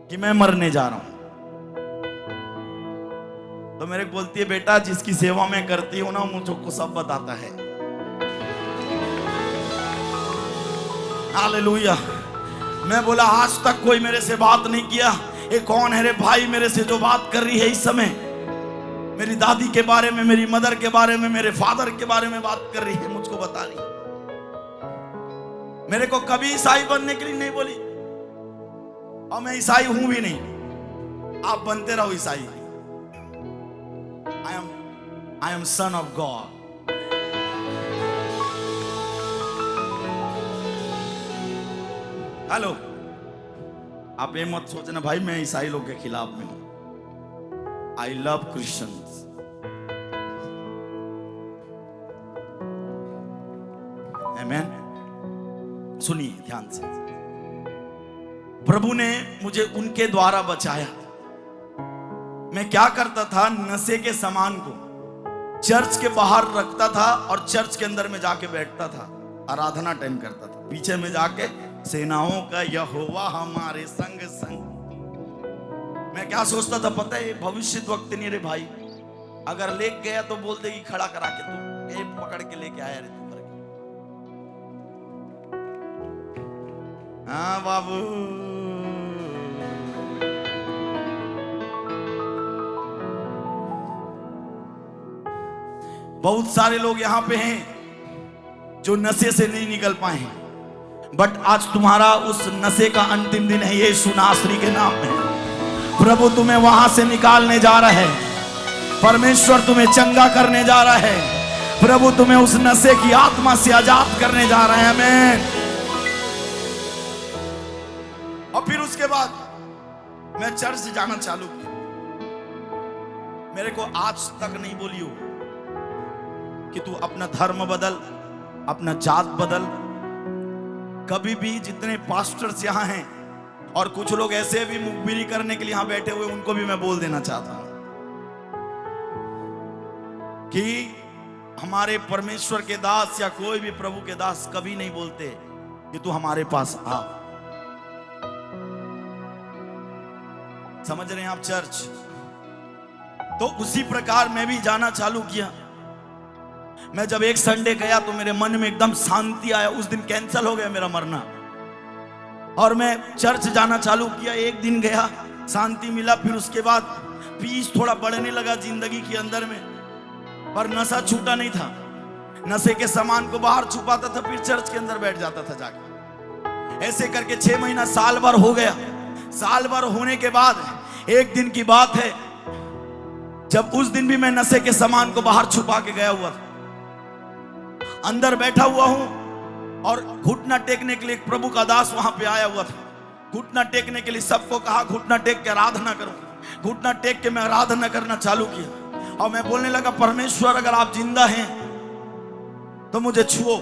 कि मैं मरने जा रहा हूं। तो मेरे को बोलती है, बेटा जिसकी सेवा मैं करती हूं ना, मुझको सब बताता है। हालेलुया। मैं बोला आज तक कोई मेरे से बात नहीं किया, ये कौन है रे भाई मेरे से जो बात कर रही है इस समय? मेरी दादी के बारे में, मेरी मदर के बारे में, मेरे फादर के बारे में बात कर रही है, मुझको बता रही है। मेरे को कभी ईसाई बनने के लिए नहीं बोली, और मैं ईसाई हूं भी नहीं। आप बनते रहो ईसाई। I am son of God. Hello, आप ये मत सोचना भाई मैं ईसाई लोग के खिलाफ में हूं। I love Christians. Amen. सुनिए ध्यान से। प्रभु ने मुझे उनके द्वारा बचाया। मैं क्या करता था, नशे के सामान को चर्च के बाहर रखता था और चर्च के अंदर में जाके बैठता था, आराधना टाइम करता था। पीछे में जाके सेनाओं का यहोवा हमारे संग संग। मैं क्या सोचता था पता है, भविष्यद्वक्ता नहीं रे भाई, अगर लेके गया तो बोल देगी खड़ा करा के तू पकड़ के लेके आया रे तू करके। हाँ बाबू, बहुत सारे लोग यहां पे हैं जो नशे से नहीं निकल पाए हैं, बट आज तुम्हारा उस नशे का अंतिम दिन है। यीशु नासरी के नाम में प्रभु तुम्हें वहां से निकालने जा रहा है। परमेश्वर तुम्हें चंगा करने जा रहा है। प्रभु तुम्हें उस नशे की आत्मा से आजाद करने जा रहे हैं। आमीन। और फिर उसके बाद मैं चर्च जाना चालू किया। मेरे को आज तक नहीं बोली हो कि तू अपना धर्म बदल, अपना जात बदल। कभी भी जितने पास्टर्स यहां हैं और कुछ लोग ऐसे भी मुखबिरी करने के लिए यहां बैठे हुए, उनको भी मैं बोल देना चाहता हूं कि हमारे परमेश्वर के दास या कोई भी प्रभु के दास कभी नहीं बोलते कि तू हमारे पास आ। समझ रहे हैं आप चर्च? तो उसी प्रकार मैं भी जाना चालू किया। मैं जब एक संडे गया तो मेरे मन में एकदम शांति आया। उस दिन कैंसिल हो गया मेरा मरना और मैं चर्च जाना चालू किया। एक दिन गया, शांति मिला। फिर उसके बाद पीस थोड़ा बढ़ने लगा जिंदगी के अंदर में, पर नशा छूटा नहीं था। नशे के सामान को बाहर छुपाता था, फिर चर्च के अंदर बैठ जाता था जाके। ऐसे करके 6 महीना, साल भर हो गया। साल भर होने के बाद एक दिन की बात है, जब उस दिन भी मैं नशे के सामान को बाहर छुपा के गया हुआ था। अंदर बैठा हुआ हूं और घुटना टेकने के लिए एक प्रभु का दास वहां पे आया हुआ था। घुटना टेकने के लिए सबको कहा घुटना टेक के आराधना करो। घुटना टेक के मैं आराधना करना चालू किया और मैं बोलने लगा, परमेश्वर अगर आप जिंदा हैं तो मुझे छुओ।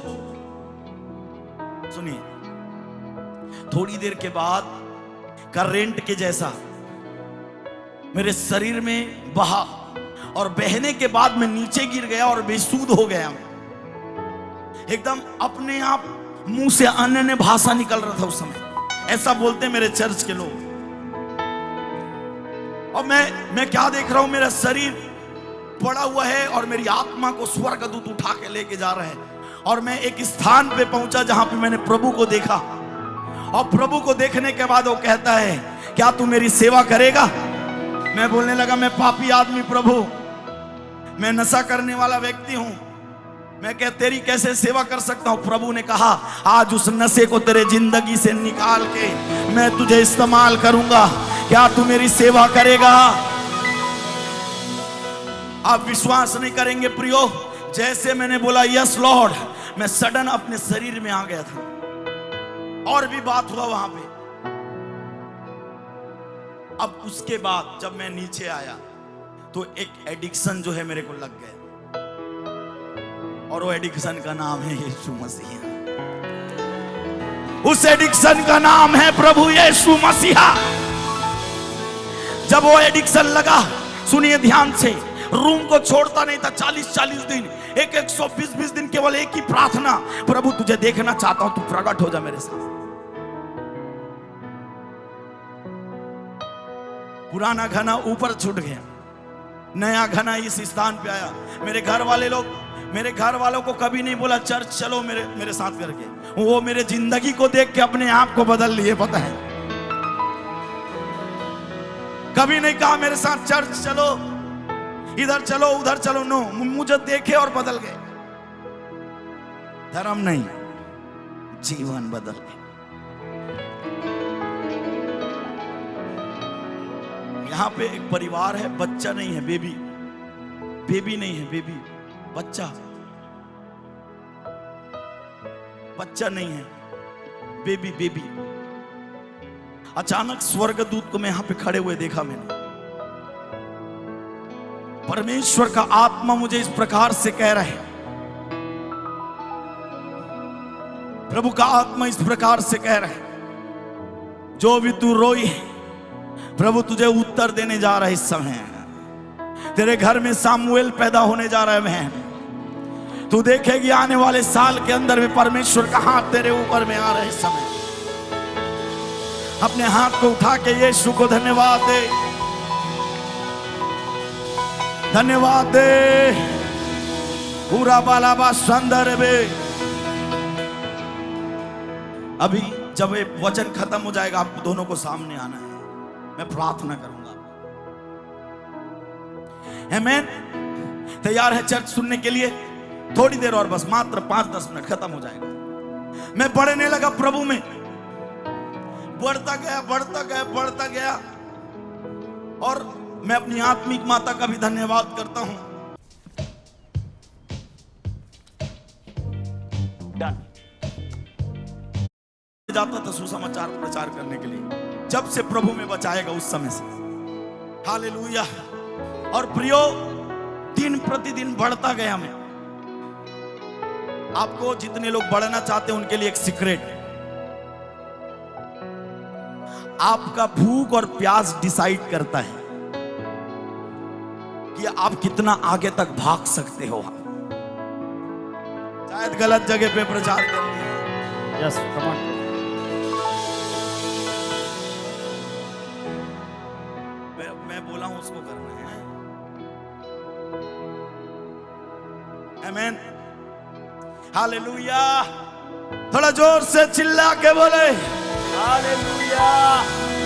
सुनिए, थोड़ी देर के बाद करंट के जैसा मेरे शरीर में बहा और बहने के बाद मैं नीचे गिर गया और बेसुध हो गया। एकदम अपने आप मुंह से अन्य भाषा निकल रहा था उस समय। ऐसा बोलते मेरे चर्च के लोग। और मैं क्या देख रहा हूं, मेरा शरीर पड़ा हुआ है और मेरी आत्मा को स्वर्गदूत उठा के लेके जा रहे हैं। और मैं एक स्थान पे पहुंचा जहां पे मैंने प्रभु को देखा। और प्रभु को देखने के बाद वो कहता है, क्या तू मेरी सेवा करेगा? मैं बोलने लगा, मैं पापी आदमी प्रभु, मैं नशा करने वाला व्यक्ति हूं, मैं क्या तेरी कैसे सेवा कर सकता हूं? प्रभु ने कहा, आज उस नशे को तेरे जिंदगी से निकाल के मैं तुझे इस्तेमाल करूंगा। क्या तू मेरी सेवा करेगा? आप विश्वास नहीं करेंगे प्रियो, जैसे मैंने बोला यस लॉर्ड, मैं सडन अपने शरीर में आ गया था। और भी बात हुआ वहां पे। अब उसके बाद जब मैं नीचे आया तो एक एडिक्शन जो है मेरे को लग गया, और वो एडिक्शन का नाम है यीशु मसीहा। उस एडिक्शन का नाम है प्रभु यीशु मसीहा। जब वो एडिक्शन लगा, सुनिए ध्यान से, रूम को छोड़ता नहीं था 40-40 दिन, 120 दिन केवल एक ही प्रार्थना, प्रभु तुझे देखना चाहता हूं, तू प्रकट हो जा मेरे साथ। पुराना घना ऊपर छूट गया, नया घना इस स्थान पे आया। मेरे घर वालों को कभी नहीं बोला चर्च चलो मेरे साथ करके, वो मेरे जिंदगी को देख के अपने आप को बदल लिए। पता है, कभी नहीं कहा मेरे साथ चर्च चलो, इधर चलो उधर चलो, नो, मुझे देखे और बदल गए। धर्म नहीं, जीवन बदल गए। यहां पे एक परिवार है, बच्चा नहीं है, बेबी नहीं है, बच्चा नहीं है, बेबी। अचानक स्वर्गदूत को मैं यहां पे खड़े हुए देखा मैंने। परमेश्वर का आत्मा मुझे इस प्रकार से कह रहा है, प्रभु का आत्मा इस प्रकार से कह रहा है, जो भी तू रोई है प्रभु तुझे उत्तर देने जा रहा है। इस समय तेरे घर में सामुएल पैदा होने जा रहा है बहन। तू देखेगी आने वाले साल के अंदर में परमेश्वर का हाथ तेरे ऊपर में आ रहा है। इस समय अपने हाथ को उठा के यीशु को धन्यवाद दे, धन्यवाद दे। पूरा बालाबा संदर में अभी जब ये वचन खत्म हो जाएगा आप दोनों को सामने आना है, मैं प्रार्थना करूंगा। आमीन। तैयार है चर्च सुनने के लिए? थोड़ी देर और, बस मात्र 5-10 मिनट, खत्म हो जाएगा। मैं बढ़ने लगा प्रभु में, बढ़ता गया और मैं अपनी आत्मिक माता का भी धन्यवाद करता हूं। जाता था सुसमाचार प्रचार करने के लिए, जब से प्रभु में बचाएगा उस समय से। हालेलुया। और प्रियो, दिन प्रतिदिन बढ़ता गया मैं। आपको जितने लोग बढ़ना चाहते हैं उनके लिए एक सीक्रेट, आपका भूख और प्यास डिसाइड करता है कि आप कितना आगे तक भाग सकते हो। शायद गलत जगह पे प्रचार कर लिया। Yes, come on. मैं बोला हूं उसको करना है। आमीन। हालेलुया। थोड़ा जोर से चिल्ला के बोले हालेलुया,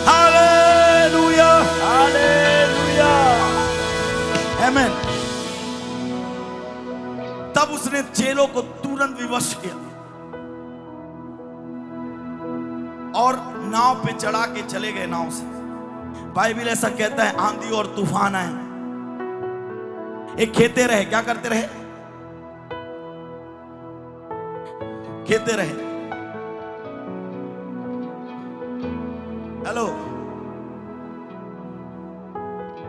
हालेलुया, हालेलुया। आमीन। तब उसने चेलों को तुरंत विवश किया और नाव पे चढ़ा के चले गए। नाव से बाइबल ऐसा कहता है आंधी और तूफान आए, एक खेते रहे। क्या करते रहे? खेते रहे। हेलो,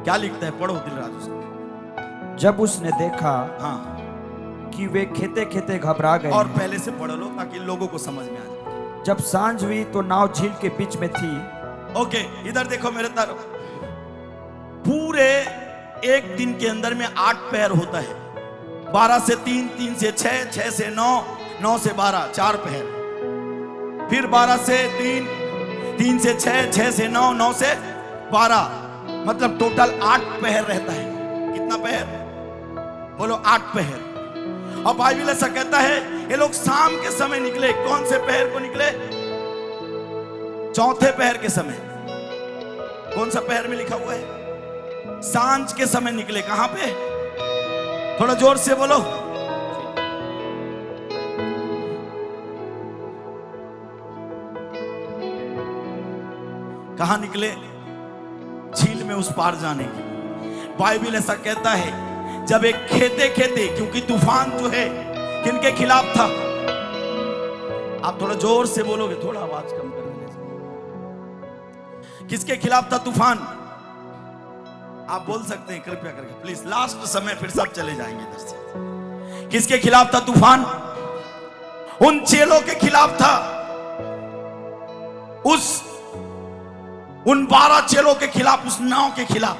क्या लिखता है? पढ़ो दिलराज उसको। जब उसने देखा हाँ, कि वे खेते खेते घबरा गए, और पहले से पढ़ लो ताकि लोगों को समझ में आ जाए। जब सांझ हुई तो नाव झील के बीच में थी। ओके, इधर देखो मेरे तरफ। पूरे एक दिन के अंदर में 8 पहर होता है। 12 से 3, 3 से 6, 6 से 9, 9 से 12, 4 पहर। फिर 12 से 3, 3 से 6, 6 से 9, 9 से 12, मतलब टोटल 8 पहर रहता है। कितना पहर? बोलो 8 पहर। और बाइबल ऐसा कहता है ये लोग शाम के समय निकले। कौन से पहर को निकले? चौथे पहर के समय। कौन सा पहर में लिखा हुआ है? सांझ के समय निकले। कहां पे? थोड़ा जोर से बोलो। कहां निकले? झील में उस पार जाने के। बाइबल ऐसा कहता है जब एक खेते खेते, क्योंकि तूफान जो है किनके खिलाफ था? आप थोड़ा जोर से बोलोगे, थोड़ा आवाज कम कर देने से। किसके खिलाफ था तूफान? आप बोल सकते हैं कृपया करके प्लीज, लास्ट समय फिर सब चले जाएंगे इधर से। किसके खिलाफ था तूफान? उन चेलों के खिलाफ था। उन 12 चेलों के खिलाफ, उस नाव के खिलाफ।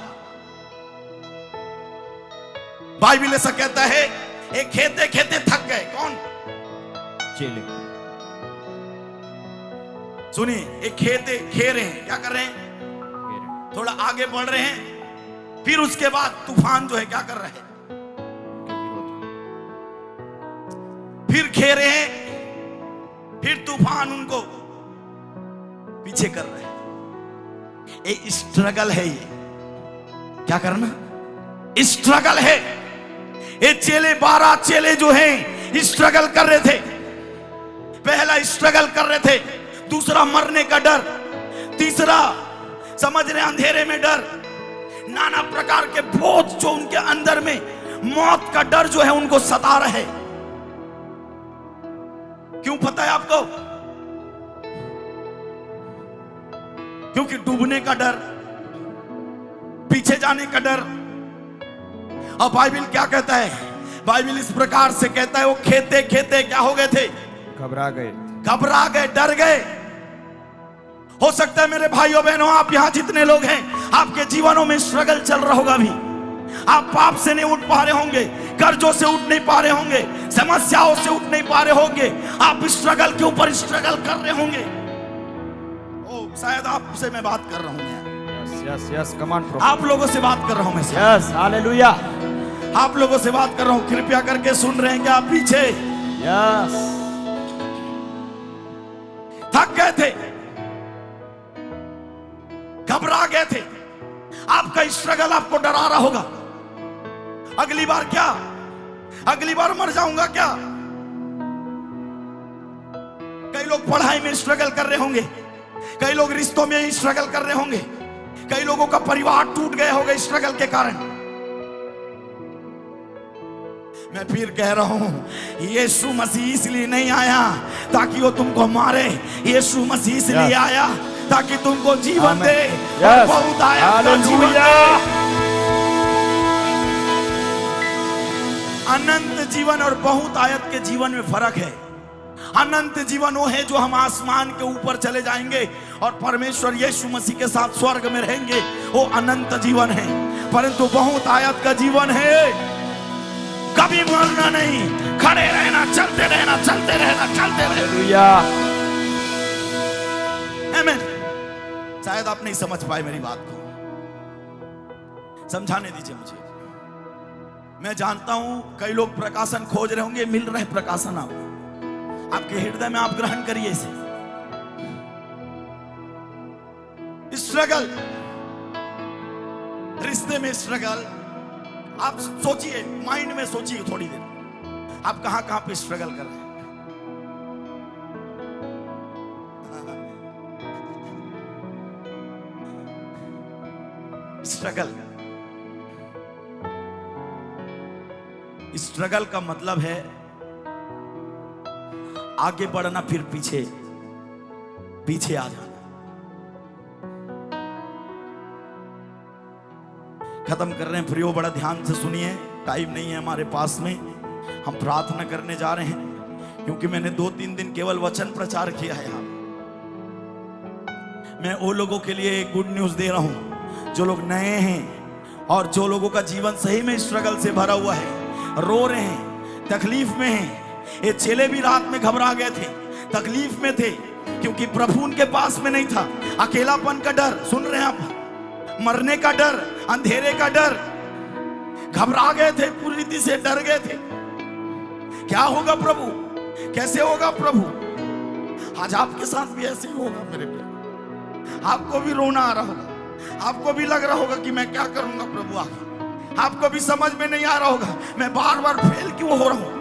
बाइबल ऐसा कहता है एक खेते खेते थक गए। कौन? चेले। सुनिए, एक खेते खे रहे हैं। क्या कर रहे हैं? थोड़ा आगे बढ़ रहे हैं, फिर उसके बाद तूफान जो है क्या कर रहे हैं, फिर घेरे हैं, फिर तूफान उनको पीछे कर रहे हैं। ये स्ट्रगल है, ये क्या करना स्ट्रगल है। ये चेले 12 चेले जो हैं स्ट्रगल कर रहे थे। पहला स्ट्रगल कर रहे थे, दूसरा मरने का डर, तीसरा समझ रहे अंधेरे में डर, नाना प्रकार के बोझ जो उनके अंदर में मौत का डर जो है उनको सता रहे। क्यों पता है आपको? क्योंकि डूबने का डर, पीछे जाने का डर। अब बाइबल क्या कहता है? बाइबल इस प्रकार से कहता है, वो खेते खेते क्या हो गए थे? घबरा गए, घबरा गए, डर गए। हो सकता है मेरे भाइयों बहनों, आप यहां जितने लोग हैं, आपके जीवनों में स्ट्रगल चल रहा होगा भी। आप पाप से नहीं उठ पा रहे होंगे, कर्जों से उठ नहीं पा रहे होंगे, समस्याओं से उठ नहीं पा रहे होंगे, आप स्ट्रगल के ऊपर स्ट्रगल कर रहे होंगे। ओ शायद आपसे मैं बात कर रहा हूं। यस यस कम ऑन, आप लोगों से बात कर रहा हूं मैं। यस हालेलुया, आप लोगों से बात कर रहा हूं। कृपया करके सुन रहे हैं क्या आप पीछे? यस, थक गए थे, घबरा गए थे। आपका स्ट्रगल आपको डरा रहा होगा। अगली बार क्या, अगली बार मर जाऊंगा क्या? कई लोग पढ़ाई में स्ट्रगल कर रहे होंगे, कई लोग रिश्तों में स्ट्रगल कर रहे होंगे, कई लोगों का परिवार टूट गए होगा स्ट्रगल के कारण। मैं फिर कह रहा हूं, यीशु मसीह इसलिए नहीं आया ताकि वो तुमको मारे, यीशु मसीह इसलिए आया ताकि तुमको जीवन दे, और बहुत आया जीवन दे। अनंत जीवन और बहुत आयत के जीवन में फर्क है। अनंत जीवन वो है जो हम आसमान के ऊपर चले जाएंगे और परमेश्वर यीशु मसीह के साथ स्वर्ग में रहेंगे, वो अनंत जीवन है। परंतु बहुत आयत का जीवन है, कभी मरना नहीं, खड़े रहना, चलते रहना, चलते रहना, चलते रहना। आमीन। शायद आप नहीं समझ पाए मेरी बात को, समझाने दीजिए मुझे। मैं जानता हूं कई लोग प्रकाशन खोज रहे होंगे, मिल रहे प्रकाशन आपके हृदय में, आप ग्रहण करिए इसे। स्ट्रगल, रिश्ते में स्ट्रगल। आप सोचिए, माइंड में सोचिए थोड़ी देर, आप कहां कहां पे स्ट्रगल कर रहे हैं। स्ट्रगल, स्ट्रगल का मतलब है आगे बढ़ना फिर पीछे, पीछे आ जाना। खत्म कर रहे हैं प्रियो, बड़ा ध्यान से सुनिए, टाइम नहीं है हमारे पास में। हम प्रार्थना करने जा रहे हैं, क्योंकि मैंने 2-3 दिन केवल वचन प्रचार किया है यहाँ। मैं वो लोगों के लिए एक गुड न्यूज दे रहा हूं जो लोग नए हैं और जो लोगों का जीवन सही में स्ट्रगल से भरा हुआ है, रो रहे हैं, तकलीफ में हैं। ये चेले भी रात में घबरा गए थे, तकलीफ में थे, क्योंकि प्रभु उनके पास में नहीं था। अकेलापन का डर, सुन रहे हैं आप, मरने का डर, अंधेरे का डर, घबरा गए थे, पूरी रीति से डर गए थे। क्या होगा प्रभु, कैसे होगा प्रभु? आज आपके साथ भी ऐसे ही होगा मेरे प्यारे। आपको भी रोना आ रहा होगा, आपको भी लग रहा होगा कि मैं क्या करूंगा प्रभु आगे। आपको भी समझ में नहीं आ रहा होगा मैं बार बार फेल क्यों हो रहा हूं।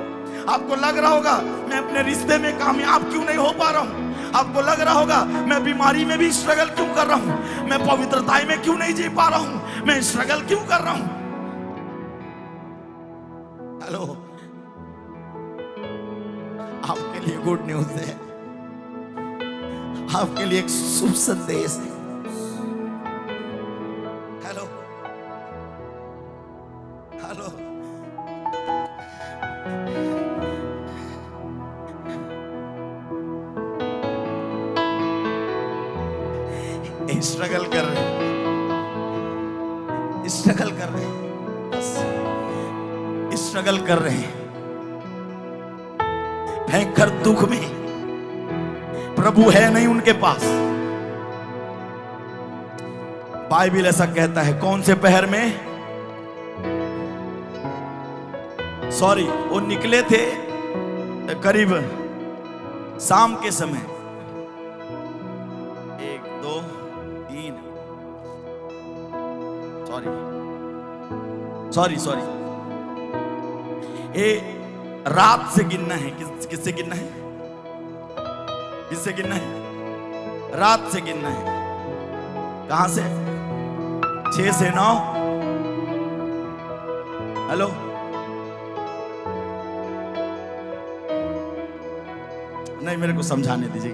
आपको लग रहा होगा मैं अपने रिश्ते में कामयाब क्यों नहीं हो पा रहा हूं। आपको लग रहा होगा मैं बीमारी में भी स्ट्रगल क्यों कर रहा हूं, मैं पवित्रता में क्यों नहीं जी पा रहा हूं, मैं स्ट्रगल क्यों कर रहा हूं। हेलो, आपके लिए गुड न्यूज है, आपके लिए एक शुभ संदेश है। हेलो हेलो, स्ट्रगल कर रहे हैं, स्ट्रगल कर रहे हैं, बस स्ट्रगल कर रहे हैं भयंकर दुख में। प्रभु है नहीं उनके पास, बाइबल ऐसा कहता है। कौन से पहर में? सॉरी, वो निकले थे करीब शाम के समय। 1 2 3, सॉरी, ये रात से गिनना है। किससे गिनना है? किससे गिनना है? रात से गिनना है। कहां से? 6 से 9। हेलो, नहीं, मेरे को समझाने दीजिए,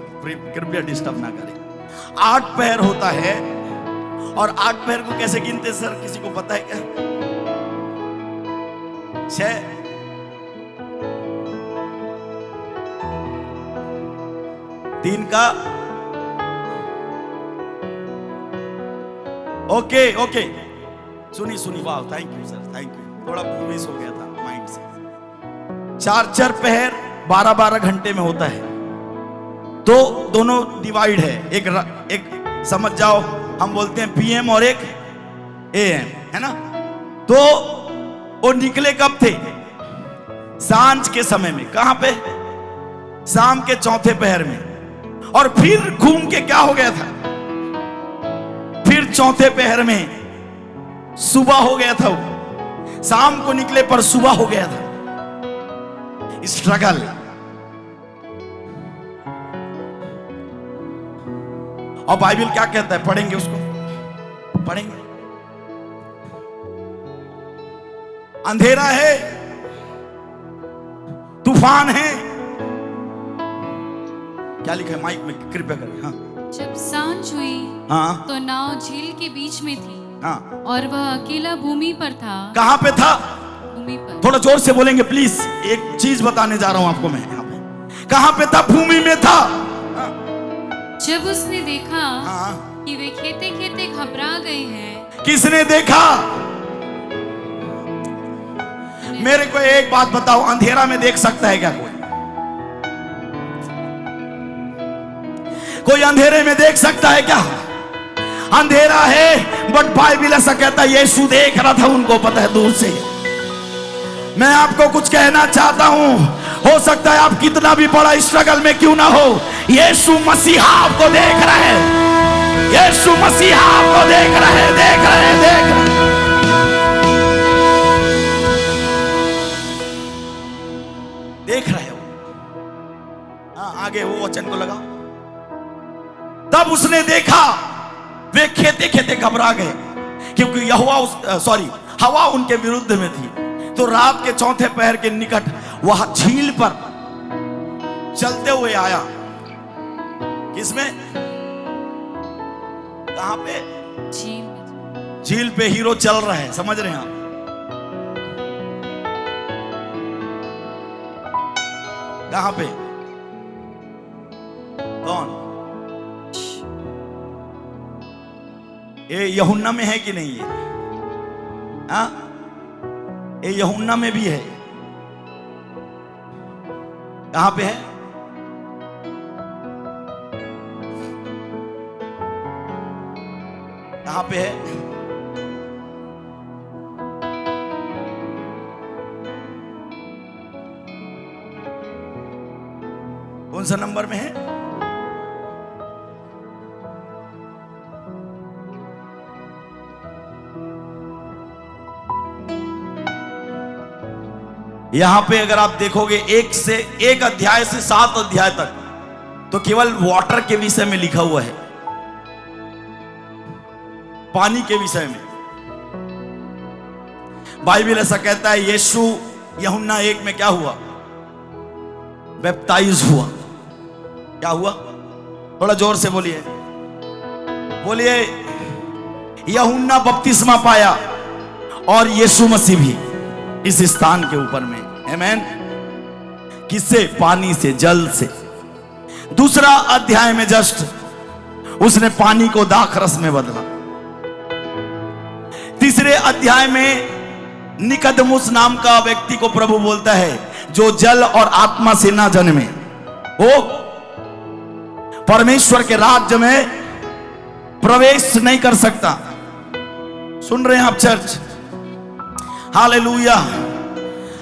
कृपया डिस्टर्ब ना करें। 8 पैर होता है, और 8 पैर को कैसे गिनते सर, किसी को पता है क्या? 6 3 का। ओके, सुनी, वाह, thank you sir, thank you. थोड़ा मिस हो गया था माइंड से। 4 पहर 12 घंटे में होता है, तो दोनों डिवाइड है। एक समझ जाओ, हम बोलते हैं पीएम और एक एएम, है ना? तो वो निकले कब थे? सांझ के समय में। कहां पे? शाम के 4थे पहर में। और फिर घूम के क्या हो गया था? फिर 4थे पहर में सुबह हो गया था। वो शाम को निकले पर सुबह हो गया था। स्ट्रगल। और बाइबल क्या कहता है? पढ़ेंगे उसको, पढ़ेंगे। अंधेरा है, तूफान है। क्या लिखा है माइक में? कृपया करें। हाँ। जब सांझ हुई, हाँ, तो नाव झील के बीच में थी। हाँ। और वह अकेला भूमि पर था। कहां पे था? भूमि पर। थोड़ा जोर से बोलेंगे प्लीज। एक चीज बताने जा रहा हूं आपको मैं यहाँ पे। कहां पे था? भूमि में था। जब उसने देखा हाँ। कि वे खेते खेते घबरा गए हैं। किसने देखा? मेरे को एक बात बताओ, अंधेरा में देख सकता है क्या कोई? कोई अंधेरे में देख सकता है क्या? अंधेरा है, बट बाइबल ऐसा कहता है यीशु देख रहा था उनको, पता है, दूर से। मैं आपको कुछ कहना चाहता हूं, हो सकता है आप कितना भी बड़ा स्ट्रगल में क्यों ना हो, यीशु मसीहा आपको देख रहा है। यीशु मसीहा आपको देख रहा है, देख रहा है। देख रहे हो? हाँ, आगे वो वचन को लगाओ। तब उसने देखा, वे खेते खेते घबरा गए, क्योंकि हवा उनके विरुद्ध में थी। तो रात के 4थे पहर के निकट वह झील पर चलते हुए आया। किसमें? कहां पे? झील पे हीरो चल रहा है, समझ रहे हैं आप? कहां पे? कौन? ये यूहन्ना में है कि नहीं? ये हाँ, ये यूहन्ना में भी है। कहां पे है? कहां पे है? कौन सा नंबर में है? यहां पे अगर आप देखोगे 1 अध्याय से 7 अध्याय तक, तो केवल वाटर के विषय में लिखा हुआ है, पानी के विषय में। बाइबल ऐसा कहता है यीशु यूहन्ना 1 में क्या हुआ? बैप्टाइज हुआ। क्या हुआ? थोड़ा जोर से बोलिए, बोलिए। यूहन्ना बपतिस्मा पाया और यीशु मसीह भी इस स्थान के ऊपर में। आमेन। किससे? पानी से, जल से। दूसरा अध्याय में जस्ट उसने पानी को दाखरस में बदला। तीसरे अध्याय में निकोदेमुस नाम का व्यक्ति को प्रभु बोलता है, जो जल और आत्मा से ना जन्मे वो परमेश्वर के राज्य में प्रवेश नहीं कर सकता। सुन रहे हैं आप चर्च? हालेलुया।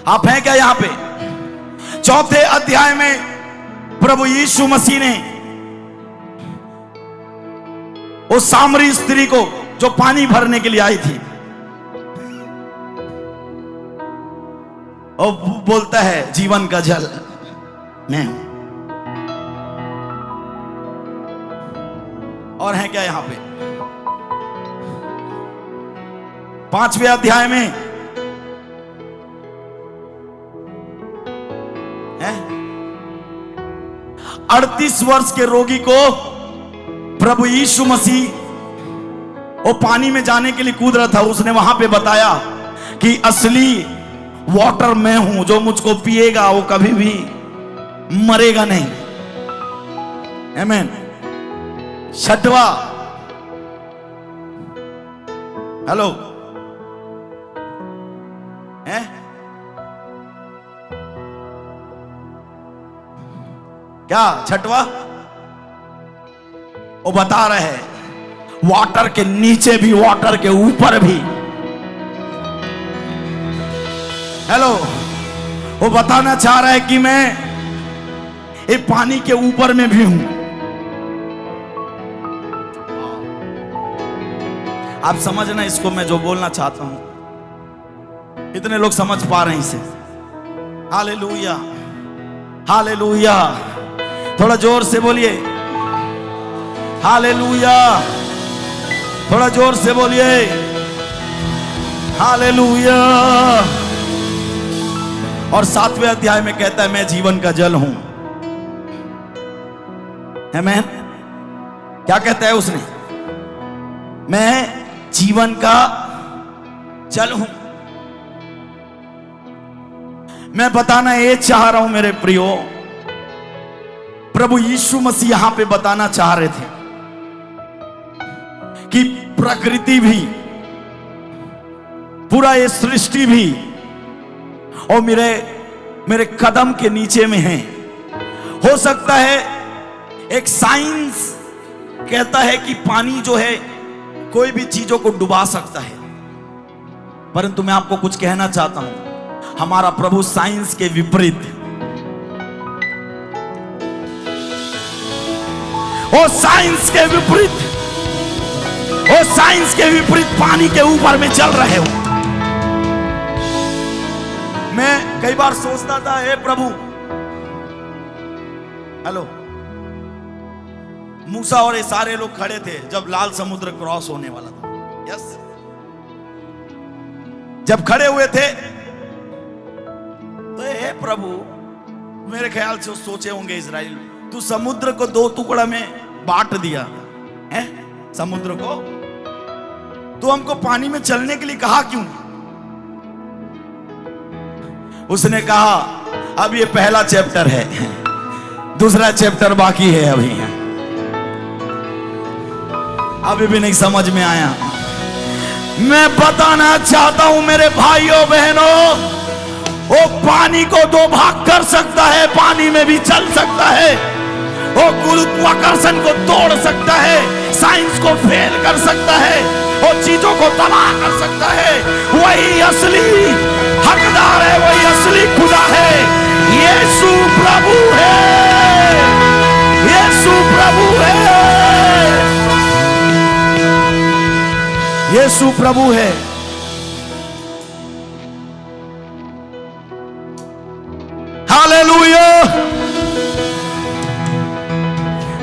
आप हैं क्या यहां पे? चौथे अध्याय में प्रभु यीशु मसीह ने उस सामरी स्त्री को जो पानी भरने के लिए आई थी, और बोलता है जीवन का जल मैं हूं। और है क्या यहां पे? 5वें अध्याय में है 38 वर्ष के रोगी को प्रभु यीशु मसीह वो पानी में जाने के लिए कूद रहा था। उसने वहां पे बताया कि असली वाटर मैं हूं, जो मुझको पिएगा वो कभी भी मरेगा नहीं। आमीन। 6वां, हेलो है क्या? 6वां वो बता रहे हैं वाटर के नीचे भी, वाटर के ऊपर भी। हेलो, वो बताना चाह रहा है कि मैं ये पानी के ऊपर में भी हूं। आप समझना इसको, मैं जो बोलना चाहता हूं। इतने लोग समझ पा रहे हैं इसे? Hallelujah, hallelujah. थोड़ा जोर से बोलिए हालेलुया। थोड़ा जोर से बोलिए हालेलुया। और 7वें अध्याय में कहता है मैं जीवन का जल हूं। आमीन। क्या कहता है उसने? मैं जीवन का जल हूं। मैं बताना ये चाह रहा हूं मेरे प्रियो, प्रभु यीशु मसीह यहां पे बताना चाह रहे थे कि प्रकृति भी, पूरा ये सृष्टि भी और मेरे कदम के नीचे में है। हो सकता है एक साइंस कहता है कि पानी जो है कोई भी चीजों को डुबा सकता है, परंतु मैं आपको कुछ कहना चाहता हूं, हमारा प्रभु साइंस के विपरीत, वो साइंस के विपरीत, वो साइंस के विपरीत पानी के ऊपर में चल रहे हो। मैं कई बार सोचता था, हे प्रभु, हेलो, मूसा और ये सारे लोग खड़े थे जब लाल समुद्र क्रॉस होने वाला था। यस, जब खड़े हुए थे तो हे प्रभु, मेरे ख्याल से सोचे होंगे इजराइल, तू समुद्र को 2 टुकड़ा में बांट दिया है, समुद्र को, तू हमको पानी में चलने के लिए कहा क्यों? उसने कहा अब ये पहला चैप्टर है, दूसरा चैप्टर बाकी है। अभी भी नहीं समझ में आया। मैं बताना चाहता हूं मेरे भाइयों बहनों, वो पानी को 2 भाग कर सकता है, पानी में भी चल सकता है, वो गुरुत्वाकर्षण को तोड़ सकता है, साइंस को फेल कर सकता है, वो चीजों को तबाह कर सकता है। वही असली हकदार है, वही असली खुदा है। यीशु प्रभु है, यीशु प्रभु है, यीशु प्रभु है। Hallelujah,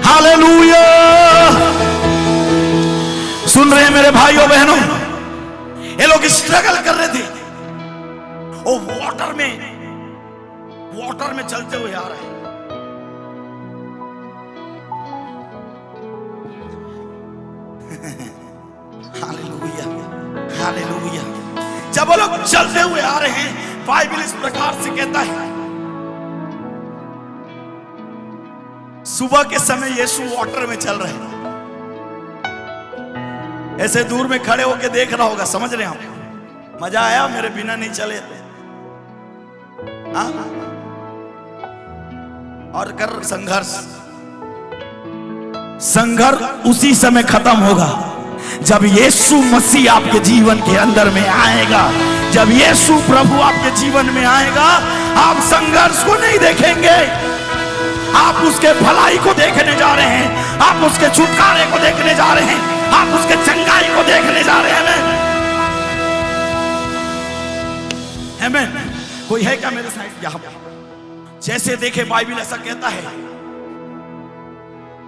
hallelujah. सुन रहे हैं मेरे भाइयों बहनों, ये लोग स्ट्रगल कर रहे थे, वो वाटर में चलते हुए आ रहे हैं। Hallelujah, hallelujah. जब वो लोग चलते हुए आ रहे हैं, बाइबल इस प्रकार से कहता है, सुबह के समय यीशु वाटर में चल रहे हैं। ऐसे दूर में खड़े होके देख रहा होगा, समझ रहे हैं हम? मजा आया? मेरे बिना नहीं चले थे। हाँ? और कर संघर्ष उसी समय खत्म होगा जब यीशु मसीह आपके जीवन के अंदर में आएगा, जब यीशु प्रभु आपके जीवन में आएगा, आप संघर्ष को नहीं देखेंगे, आप उसके भलाई को देखने जा रहे हैं, आप उसके छुटकारे को देखने जा रहे हैं, आप उसके चंगाई को देखने जा रहे हैं। आमीन। कोई है क्या मेरे साइड यहां पे? जैसे देखे बाइबल ऐसा कहता है,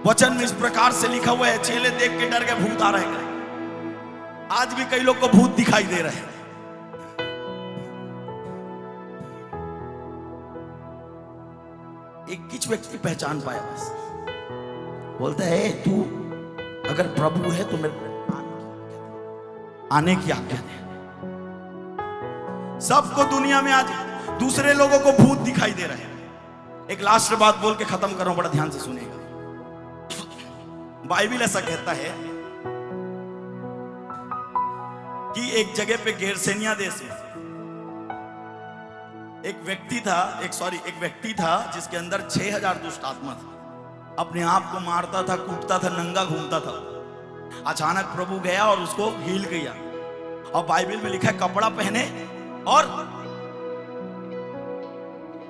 वचन में इस प्रकार से लिखा हुआ है, चेले देख के डर गए, भूत आ रहे हैं। आज भी कई लोग को भूत दिखाई दे रहे हैं। एक किस व्यक्ति पहचान पाया, बस बोलता है तू अगर प्रभु है तो मेरे आने की आज्ञा दे। सबको दुनिया में आज दूसरे लोगों को भूत दिखाई दे रहे हैं। एक लास्ट बात बोल के खत्म कर रहा हूं, बड़ा ध्यान से सुनिएगा। बाइबल ऐसा कहता है कि एक जगह पे गेरसेनिया देश में एक व्यक्ति था जिसके अंदर 6000 दुष्ट आत्मा था। अपने आप को मारता था, कूटता था, नंगा घूमता था। अचानक प्रभु गया और उसको हील किया। और बाइबल में लिखा है कपड़ा पहने और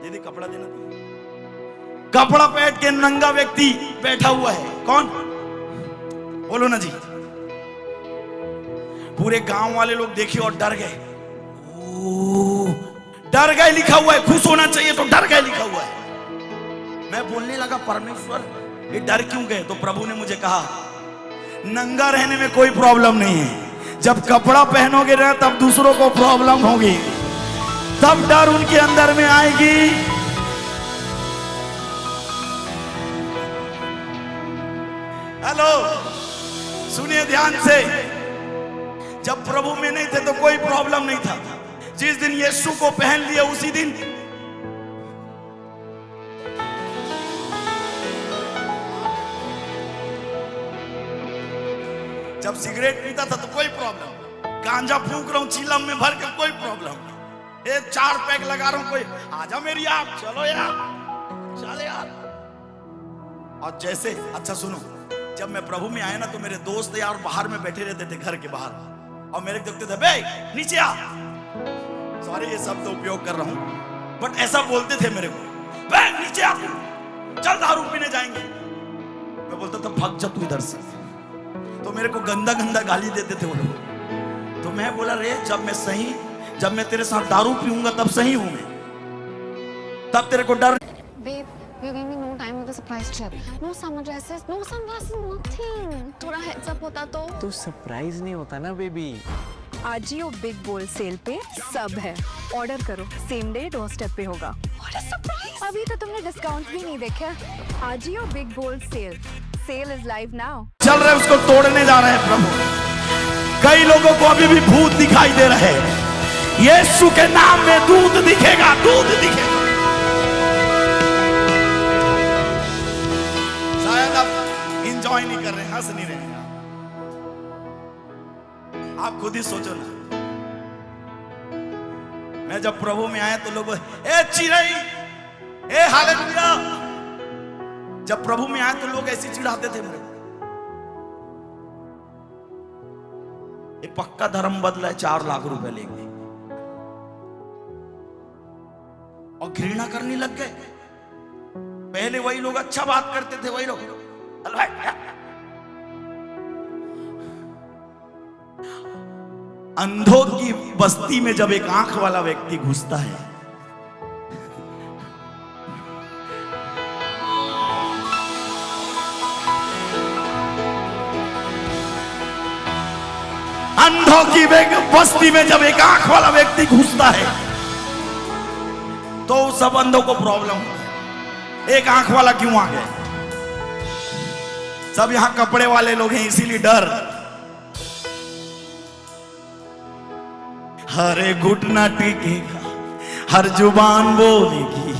दीदी कपड़ा देना, कपड़ा पहन के नंगा व्यक्ति बैठा हुआ है। कौन? बोलो ना जी। पूरे गांव वाले लोग देखे और डर गए। डर गए लिखा हुआ है, खुश होना चाहिए तो डर गए लिखा हुआ है। मैं बोलने लगा परमेश्वर ये डर क्यों गए? तो प्रभु ने मुझे कहा नंगा रहने में कोई प्रॉब्लम नहीं है, जब कपड़ा पहनोगे ना तब दूसरों को प्रॉब्लम होगी, तब डर उनके अंदर में आएगी। हेलो, सुनिए ध्यान से। जब प्रभु में नहीं थे तो कोई प्रॉब्लम नहीं था। जिस दिन यीशु को पहन लिया उसी दिन जब सिगरेट पीता था तो कोई प्रॉब्लम, गांजा फूंक रहा हूं चीलम में भर के कोई प्रॉब्लम, ये 4 पैक लगा रहा हूं कोई आजा मेरी आप, चलो यार चले यार। और जैसे अच्छा सुनो, जब मैं प्रभु में आया ना तो मेरे दोस्त यार बाहर में बैठे रहते थे, घर के बाहर, और मेरे देखते थे बे नीचे आ, सॉरी ये शब्द उपयोग कर रहा हूं बट ऐसा बोलते थे मेरे को, बे नीचे आ, चल दारू पीने जाएंगे। मैं बोलता था भाग जा तू इधर से। तो मेरे को गंदा गंदा गाली देते थे वो लोग। तो मैं बोला रे जब मैं तेरे साथ दारू पीऊंगा तब सही हूं मैं, तब तेरे को डर। Babe, you gave me no time with the surprise trip. No summer dresses, no sunglasses, nothing. थोड़ा heads up होता तो सरप्राइज नहीं होता ना baby. Ajio big bold cell पे सब है, ऑर्डर करो, सेम डे डोर स्टेप पे होगा। What a surprise! अभी तो तुमने डिस्काउंट भी नहीं देखा। Ajio big bold sale, sale is live now. चल रहे उसको तोड़ने जा रहे हैं प्रभु। कई लोगों को अभी भी भूत दिखाई दे रहे हैं। यीशु के नाम में दूध दिखेगा, दूध दिखेगा। शायद आप इंजॉय नहीं कर रहे, हंस नहीं रहे। आप खुद ही सोचो ना। मैं जब प्रभु में आया तो लोग ए चिड़ई, ए हालेलुया। जब प्रभु में आए तो लोग ऐसे चिढ़ाते थे मेरे। ये पक्का धर्म बदला है, 4 लाख रुपए लेंगे और घृणा करने लग गए। पहले वही लोग अच्छा बात करते थे, वही लोग अंधों की बस्ती में जब एक आंख वाला व्यक्ति घुसता है, अंधों की बस्ती में जब एक आंख वाला व्यक्ति घुसता है तो सब अंधों को प्रॉब्लम होता है। एक आंख वाला क्यों आ गया? सब यहां कपड़े वाले लोग हैं इसीलिए डर। हर घुटना टिकेगा, हर जुबान बोलेगी,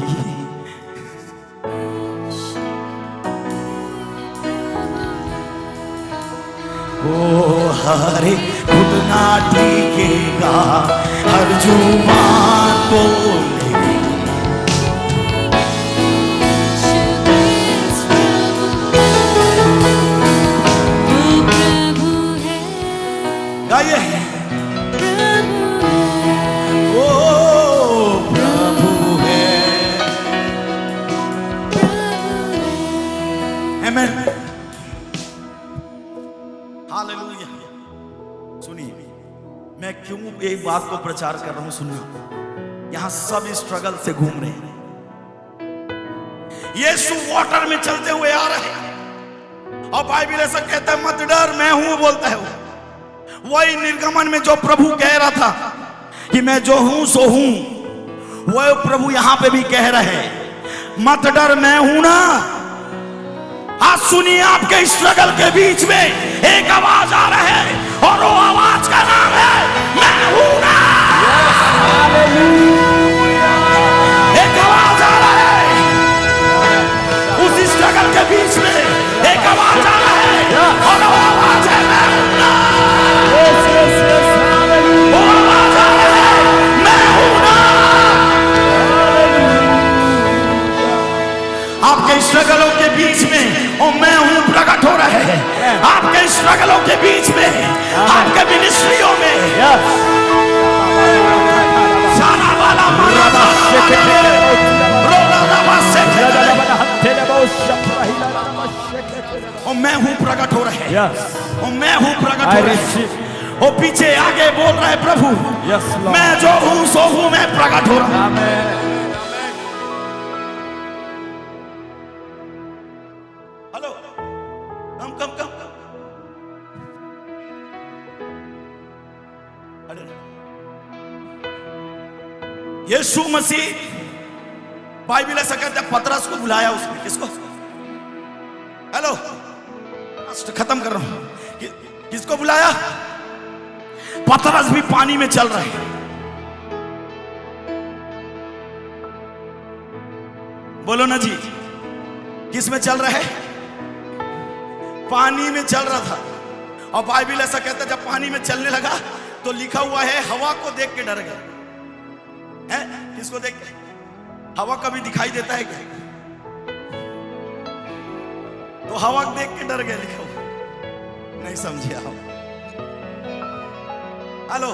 ओ हर घुटना टिकेगा, हर जुबान बोलेगी। गाइए। ओ प्रभु है। आमेन। हालेलुया। सुनिए, मैं क्यों एक बात को प्रचार कर रहा हूं, सुनिए। यहां सब स्ट्रगल से घूम रहे हैं। यीशु वाटर में चलते हुए आ रहे हैं और बाइबल ऐसा कहता है, मत डर मैं हूं बोलता है वो। वही निर्गमन में जो प्रभु कह रहा था कि मैं जो हूं सो हूं, वो प्रभु यहां पे भी कह रहे हैं, मत डर मैं हूं ना। आज सुनिए, आपके स्ट्रगल के बीच में एक आवाज आ रहा है और वो आवाज का नाम है मैं हूं ना। एक आवाज आ रहा है, उस स्ट्रगल के बीच में एक आवाज आ रहा है और वो आवाज है मैं हूं ना। वो आवाज आ रहा है मैं हूं ना। आपके स्ट्रगलों के बीच में ओ मैं हूं प्रकट हो रहे हैं। आपके स्ट्रगलों के बीच में, आपके मिनिस्ट्रियों में सारा वाला मारा ओ मैं हूं प्रकट हो रहे हैं। ओ मैं हूं प्रकट हो रहे हैं। ओ पीछे आगे बोल रहा है प्रभु, मैं जो हूं सो हूं, मैं प्रकट हो रहा हूं। हेलो, कम यीशु मसीह, बाइबल ऐसा कहता है, पतरस को बुलाया उसने। किसको? हेलो, खत्म कर रहा हूं। किसको बुलाया? पतरस भी पानी में चल रहे हैं। बोलो ना जी, किस में चल रहे? पानी में चल रहा था। और बाइबल ऐसा कहता है, जब पानी में चलने लगा तो लिखा हुआ है, हवा को देख के डर गया। है? किसको देख के? हवा कभी दिखाई देता है क्या? तो हवा देख के डर गए, लिखा हुआ। नहीं समझे आप? हेलो,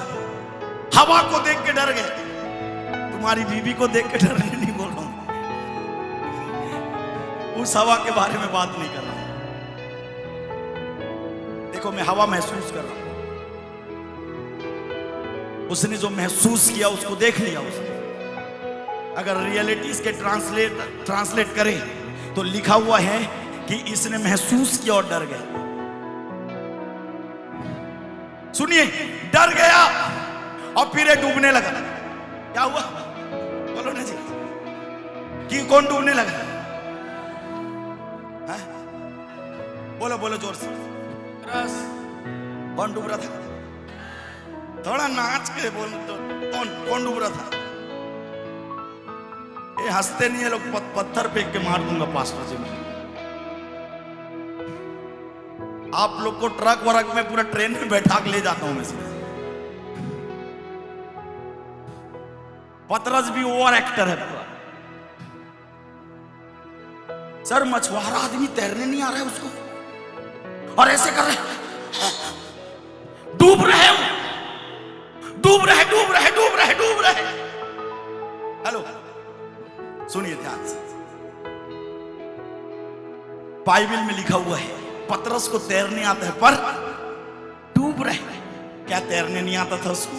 हवा को देख के डर गए। तुम्हारी बीवी को देख के डरने नहीं बोल रहा हूं, उस हवा के बारे में बात नहीं कर रहा हूं। देखो, मैं हवा महसूस कर रहा हूं। उसने जो महसूस किया उसको देख लिया उसने। अगर रियलिटीज के ट्रांसलेट करें तो लिखा हुआ है कि इसने महसूस किया और डर गया। सुनिए, डर गया और फिर डूबने लगा। क्या हुआ? बोलो ना जी, कि कौन डूबने लगा? है? बोलो बोलो जोर से। कौन डूब रहा था? थोड़ा नाच के बोल तो। कौन डूब रहा था? ये हंसते नहीं है लोग, पत्थर फेंक के मार दूंगा पास्टर जी में। आप लोग को ट्रक वरक में पूरा ट्रेन में बैठा के ले जाता हूं मैं सीधे। पतरस भी ओवर एक्टर है पूरा। सर, मछुआरा आदमी तैरने नहीं आ रहा है उसको, और ऐसे कर रहे, डूब रहे, डूब रहे, डूब रहे, डूब रहे, डूब रहे। हेलो, सुनिए ध्यान से। बाइबल में लिखा हुआ है, पतरस को तैरने आता है पर डूब रहे। क्या तैरने नहीं आता था उसको?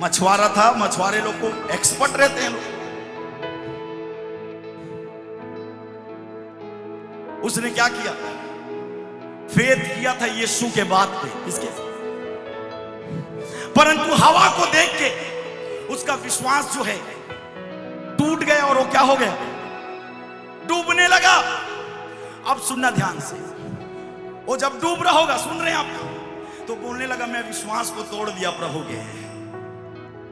मछुआरा था। मछुआरे लोग को एक्सपर्ट रहते हैं लोग। उसने क्या किया? फेथ किया था यीशु के बात पे। किसके? परंतु हवा को देख के उसका विश्वास जो है टूट गया और वो क्या हो गया? डूबने लगा। अब सुनना ध्यान से, वो जब डूब रहा होगा, सुन रहे हैं आप, तो बोलने लगा, मैं विश्वास को तोड़ दिया प्रभु के,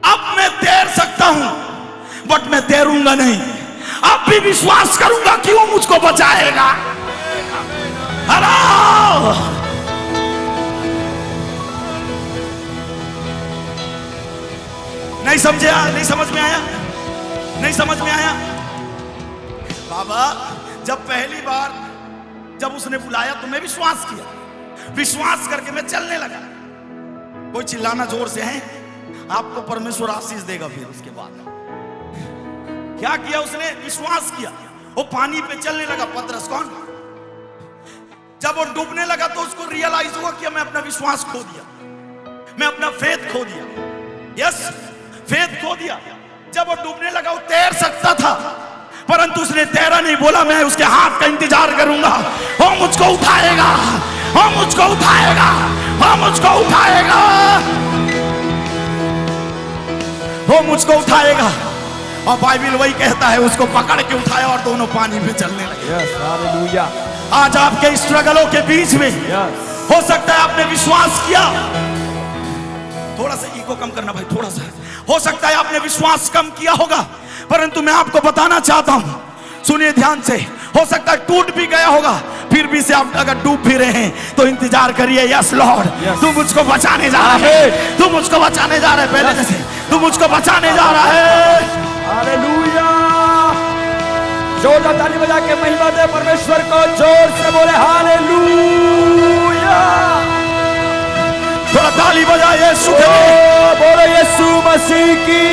अब मैं तैर सकता हूं बट मैं तैरूंगा नहीं। अब भी विश्वास करूंगा कि वो मुझको बचाएगा। हेलो, नहीं समझे? नहीं समझ में आया? नहीं समझ में आया? बाबा, जब पहली बार जब उसने बुलाया तो मैं विश्वास किया, विश्वास करके मैं चलने लगा। कोई चिल्लाना जोर से है, आपको परमेश्वर आशीष देगा। फिर उसके बाद क्या किया उसने? विश्वास किया। वो पानी पे चलने लगा। पतरस कौन? जब वो डूबने लगा तो उसको रियलाइज हुआ कि मैं अपना विश्वास खो दिया, मैं अपना फेथ खो दिया। यस, फेथ खो दिया। जब वो डूबने लगा, वो तैर सकता था, परंतु उसने तैरा नहीं। बोला मैं उसके हाथ का इंतजार करूंगा, वो मुझको उठाएगा, वो मुझको उठाएगा, वो मुझको उठाएगा, वो मुझको उठाएगा। और बाइबल वही कहता है, उसको पकड़ के उठाया और दोनों पानी में चलने लगे। Yes, hallelujah. आज आपके स्ट्रगलों के बीच में यस, हो सकता है आपने विश्वास किया, थोड़ा सा ईगो कम करना भाई, थोड़ा सा। हो सकता है आपने विश्वास कम किया होगा, परंतु मैं आपको बताना चाहता हूं, सुनिए ध्यान से। हो सकता है टूट भी गया होगा, फिर भी से आप अगर डूब भी रहे हैं तो इंतजार करिए। यस लॉर्ड, तू मुझको बचाने जा रहा है, तू मुझको बचाने जा रहा है। पहले जैसे तू मुझको बचाने जा रहा है। हालेलुया। जोरदार ताली बजा के महिमा दे परमेश्वर को, जोर से बोले हालेलुया। थोड़ा ताली बजा यीशु के ओ, लिए। बोलो यीशु मसीह की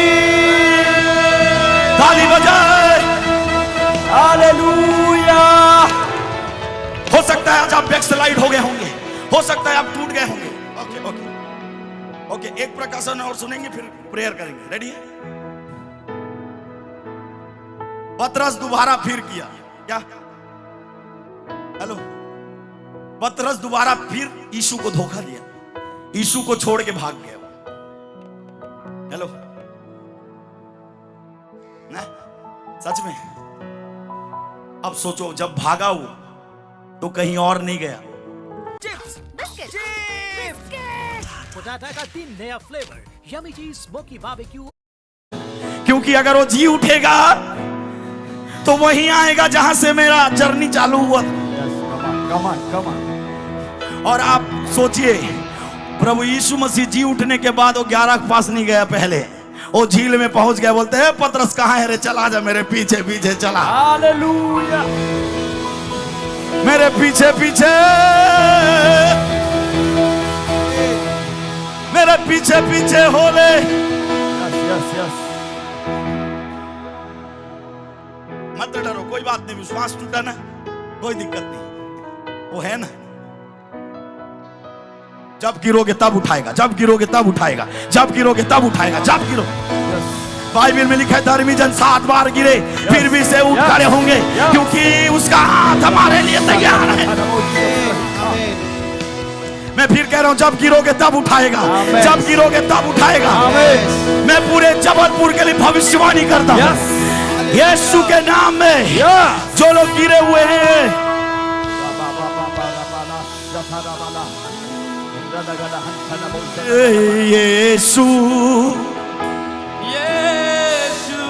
ताली बजाए। हालेलुया। हो सकता है आज आप बैकस्लाइड हो गए होंगे, हो सकता है आप टूट गए होंगे। ओके ओके ओके, एक प्रकाशन और सुनेंगे, फिर प्रेयर करेंगे। रेडी है? पतरस दोबारा फिर किया क्या? हेलो, पतरस दोबारा फिर यीशु को धोखा दिया, यीशु को छोड़ के भाग गया। हेलो ना, सच में। अब सोचो, जब भागा वो तो कहीं और नहीं गया। पोटैटो का 3 नया फ्लेवर, यमी चीज स्मोकी बारबेक्यू। क्योंकि अगर वो जी उठेगा तो वहीं आएगा जहां से मेरा जर्नी चालू हुआ। और आप सोचिए, प्रभु यीशु मसीह जी उठने के बाद वो 11 के पास नहीं गया, पहले वो झील में पहुंच गया। बोलते हैं पतरस कहाँ है रे, चला जा मेरे पीछे पीछे चला। हालेलुया। मेरे पीछे पीछे, मेरे पीछे पीछे हो ले। Yes yes. मत डरो, कोई बात नहीं। विश्वास टूटा ना, कोई दिक्कत नहीं, वो है ना। जब गिरोगे तब उठाएगा, जब गिरोगे तब उठाएगा, जब गिरोगे तब उठाएगा, जब गिरो। बाइबल में लिखा है धर्मी जन 7 बार गिरे फिर भी से उठ खड़े होंगे, क्योंकि उसका हाथ हमारे लिए तैयार है। मैं फिर कह रहा हूं, जब गिरोगे तब उठाएगा, जब गिरोगे तब उठाएगा। मैं पूरे जबलपुर के लिए भविष्यवाणी करता हूं, यीशु के नाम में जो लोग गिरे हुए हैं, यीशु यीशु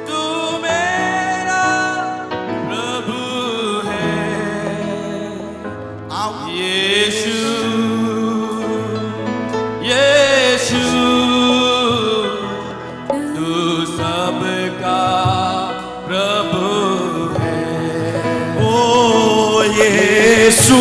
तू मेरा प्रभु है। यीशु यीशु तू सबका प्रभु है। ओ यीशु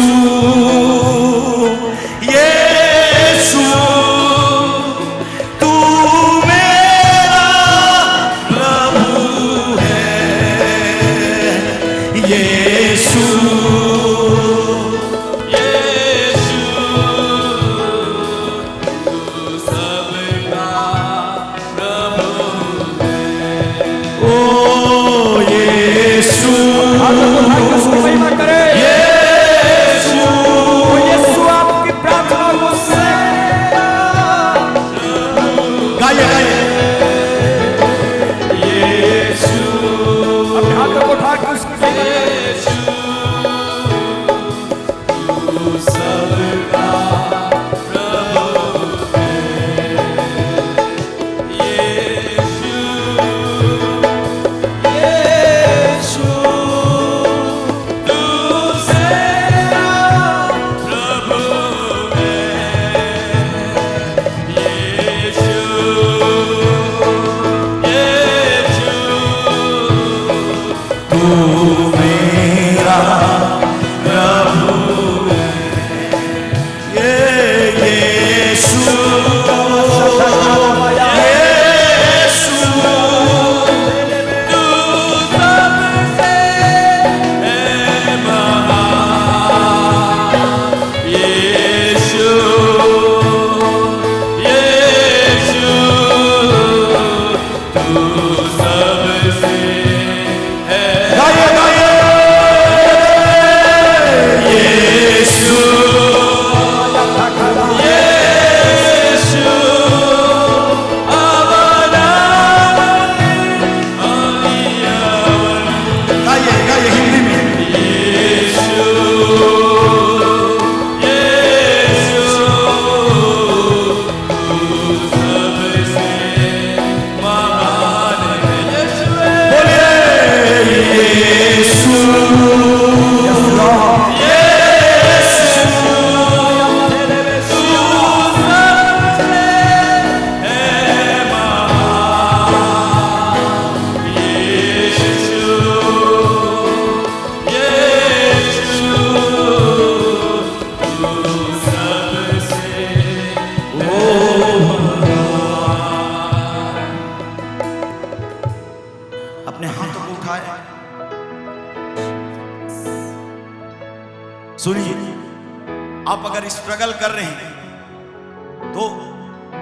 आप अगर स्ट्रगल कर रहे हैं तो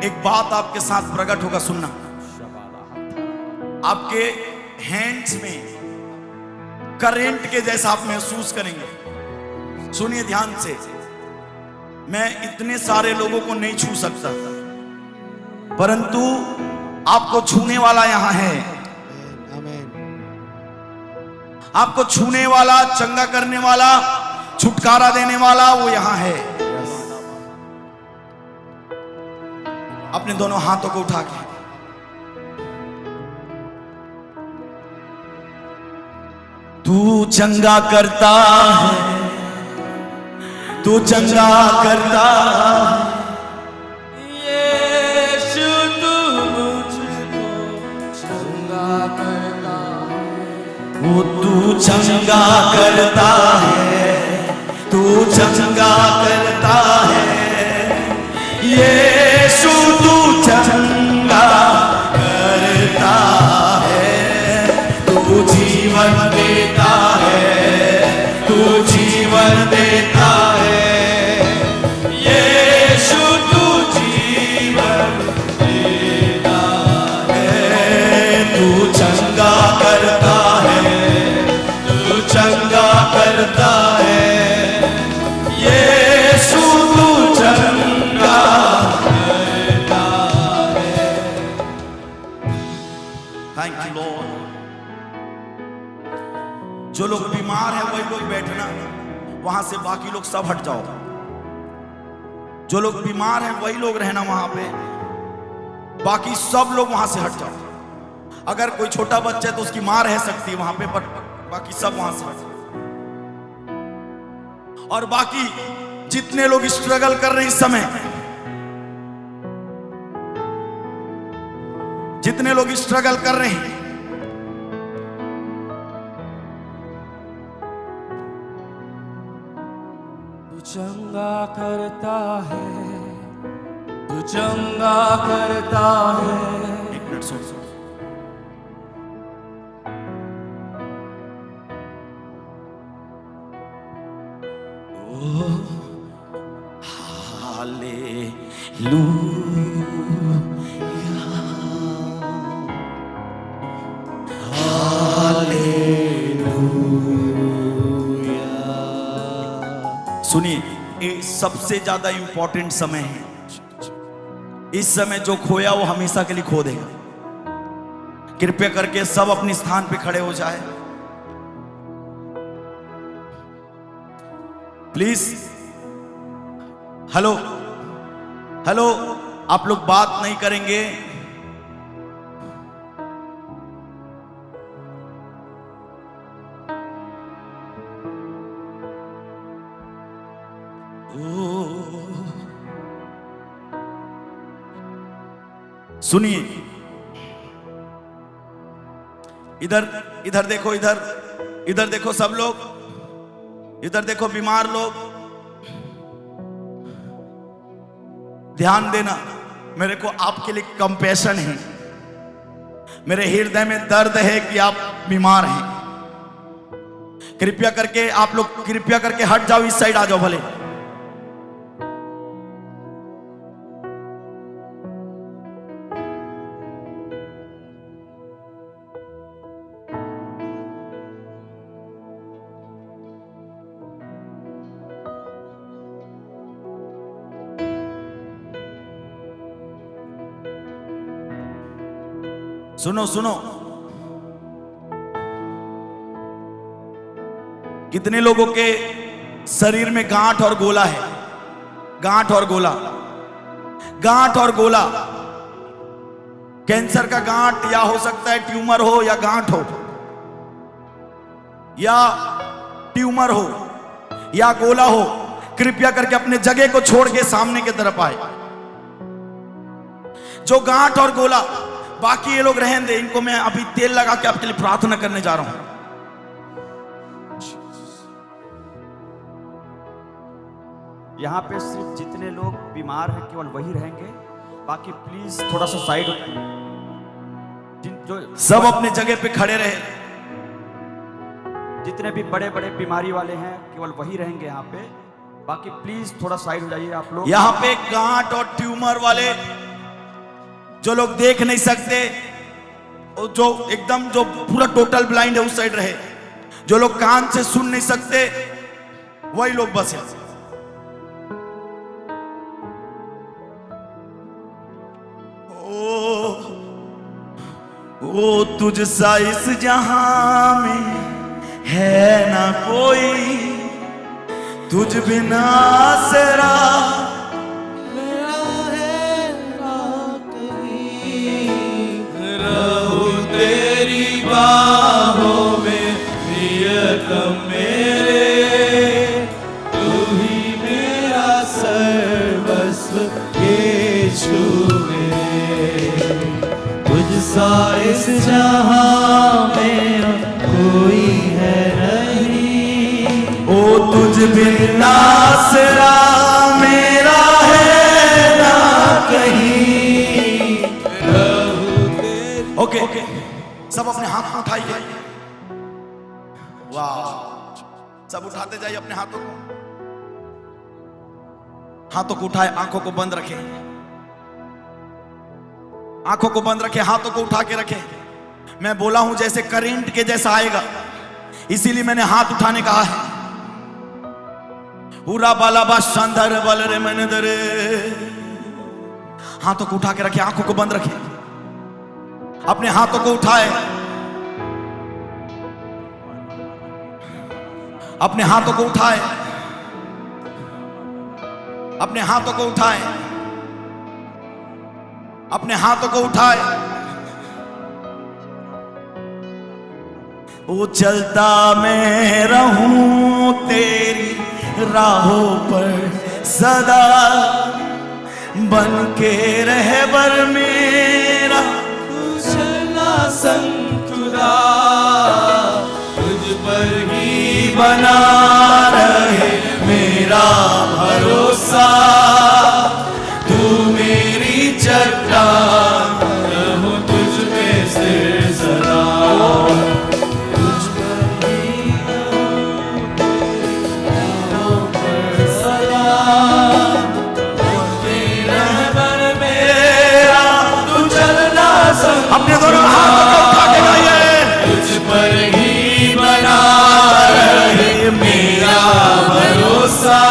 एक बात आपके साथ प्रकट होगा, सुनना। आपके हैंड्स में करंट के जैसा आप महसूस करेंगे। सुनिए ध्यान से, मैं इतने सारे लोगों को नहीं छू सकता, परंतु आपको छूने वाला यहां है। आपको छूने वाला, चंगा करने वाला, छुटकारा देने वाला वो यहां है। अपने दोनों हाथों को उठा के तू चंगा करता है, तू चंगा करता यीशु तू मुझको चंगा करता है, वो तू चंगा करता है, तू चंगा करता है, यीशु तू चंगा करता है, तू जीवन देता है, तू जीवन देता है, यीशु तू जीवन देता है, तू चंगा करता है, तू चंगा करता है, यीशु तू चंगा करता है। Thank you Lord. जो लोग बीमार हैं वही लोग बैठना, वहां से बाकी लोग सब हट जाओ। जो लोग बीमार हैं वही लोग रहना वहां पे, बाकी सब लोग वहां से हट जाओ। अगर कोई छोटा बच्चा है तो उसकी मां रह सकती है वहां पे, पर बाकी सब वहां से हट जाओ। और बाकी जितने लोग स्ट्रगल कर रहे हैं इस समय, जितने लोग स्ट्रगल कर रहे हैं, तू चंगा करता है, तू चंगा करता है। एक मिनट सुन। सुनिए, ये सबसे ज्यादा इंपॉर्टेंट समय है। इस समय जो खोया वो हमेशा के लिए खो देगा। कृपया करके सब अपने स्थान पे खड़े हो जाए प्लीज। हेलो हेलो, आप लोग बात नहीं करेंगे? सुनिए, इधर इधर देखो, इधर देखो सब लोग, इधर देखो बीमार लोग, ध्यान देना। मेरे को आपके लिए कंपैशन है, मेरे हृदय में दर्द है कि आप बीमार हैं। कृपया करके आप लोग कृपया करके हट जाओ, इस साइड आ जाओ भले। सुनो सुनो, कितने लोगों के शरीर में गांठ और गोला है? गांठ और गोला, गांठ और गोला। कैंसर का गांठ, या हो सकता है ट्यूमर हो, या गांठ हो, या ट्यूमर हो, या गोला हो। कृपया करके अपने जगह को छोड़ के सामने की तरफ आए। जो गांठ और गोला, बाकी ये लोग रहने दे, इनको मैं अभी तेल लगा के आपके लिए प्रार्थना करने जा रहा हूं। यहाँ पे सिर्फ जितने लोग बीमार हैं केवल वही रहेंगे, बाकी प्लीज थोड़ा सा साइड। जो सब अपने जगह पे खड़े रहे। जितने भी बड़े बड़े बीमारी वाले हैं केवल वही रहेंगे यहाँ पे, बाकी प्लीज थोड़ा साइड हो जाइए आप लोग। यहां पे गांठ और ट्यूमर वाले जो लोग देख नहीं सकते, जो एकदम जो पूरा टोटल ब्लाइंड है उस साइड रहे। जो लोग कान से सुन नहीं सकते वही लोग बस है। ओ तुझ सा इस जहां में है ना कोई, तुझ बिना सेरा रहूं तेरी बाहों में प्रियतम मेरे, तू ही मेरा सर्वस्व यीशु मेरे। तुझसा इस जहां में कोई है नहीं, ओ तुझ बिना सेरा मेरा है ना कहीं। ओके सब अपने हाथ उठाइए। वाह, सब उठाते जाइए अपने हाथों को। हाथों को उठाए, आंखों को बंद रखें, आंखों को बंद रखें, हाथों को उठा के रखें। मैं बोला हूं जैसे करंट के जैसा आएगा, इसीलिए मैंने हाथ उठाने कहा है। पूरा बाला बा शानदार बल रे मैंने दरे। हाथों को उठा के रखें, आंखों को बंद रखें, अपने हाथों को उठाए, अपने हाथों को उठाए, अपने हाथों को उठाए, अपने हाथों को उठाए। वो चलता मैं रहूं तेरी राहों पर सदा, बन के रहबर मेरा चलना संग खुदा, तुझ पर ही बना रहे मेरा भरोसा। तू मेरी चट्टान, रहूं तुझ में सिर सदा। तुझ पर ही रहूं तेरी राहों पर सदा, रहबर मेरा तू चलना संग। अपने दोनों हाथों को उठा के गाइए। तुझ पर ही बना रहे मेरा भरोसा।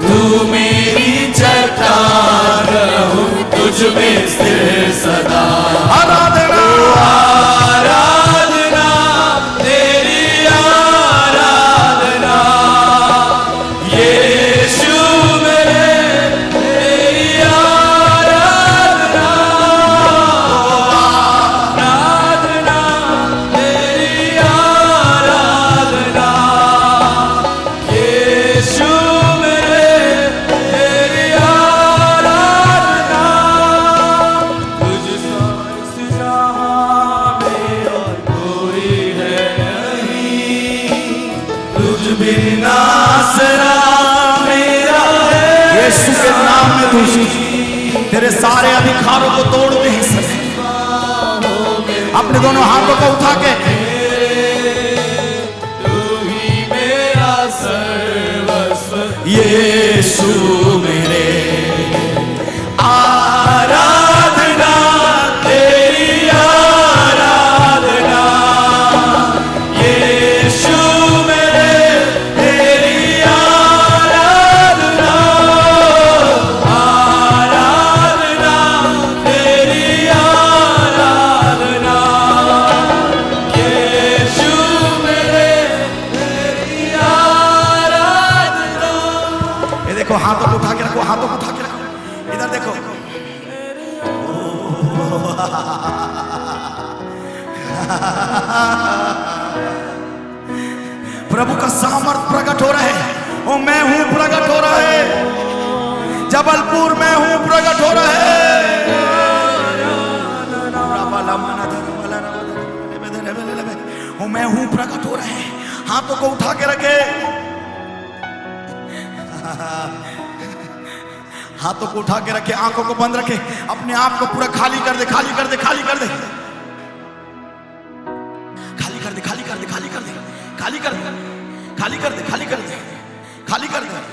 तू मेरी चट्टान, रहूं तुझ में स्थिर सदा। आराधना आराधना तेरी आराधना, यीशु मेरे तेरी आराधना। आराधना तेरी आराधना, यीशु मेरे तेरी आराधना। तुझ सा इस जहां में और कोई है नहीं, तुझ बिना आसरा मेरा है। यीशु के नाम में तू तेरे सारे अधिकारों को तोड़ दे सके। अपने दोनों हाथों को उठा के तू ही मेरा सर्वस्व यीशु मेरे। आराधना तेरी आराधना, यीशु मेरे तेरी आराधना। आराधना तेरी आराधना, यीशु मेरे तेरी आराधना। ये देखो, हाथों को उठा के रखो, हाथों को उठा के रखो। इधर देखो, प्रभु का सामर्थ प्रकट हो रहा है। ओ मैं हूं प्रकट हो रहा है। जबलपुर में हूं प्रकट हो रहा है। ओ मैं हूं प्रकट हो रहा है। हाथों को उठा के रखे, हाथों को उठा के रखे, आंखों को बंद रखे, अपने आप को पूरा खाली कर दे, खाली कर दे, खाली कर दे, खाली कर दे, खाली कर दे, खाली कर दे, खाली कर दे, खाली कर दे, खाली कर दे, खाली कर दे।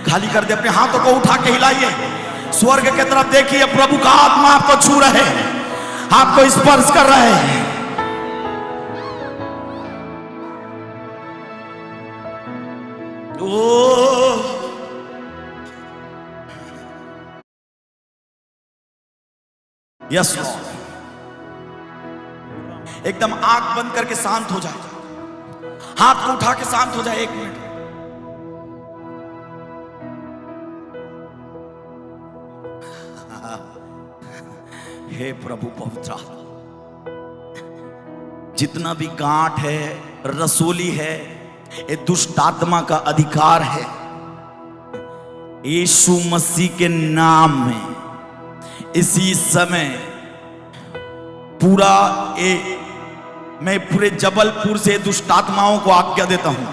खाली कर दे, अपने हाथों को उठा के हिलाइए, स्वर्ग की तरफ देखिए, प्रभु का आत्मा आपको छू रहे, आपको स्पर्श कर रहे हैं। Yes Lord. एकदम आंख बंद करके शांत हो जाए, हाथ को उठा के शांत हो जाए 1 मिनट। हे प्रभु पवित्र आत्मा, जितना भी गांठ है, रसोली है, ये दुष्ट आत्मा का अधिकार है, यीशु मसीह के नाम में इसी समय पूरा मैं पूरे जबलपुर से दुष्ट आत्माओं को आज्ञा देता हूं।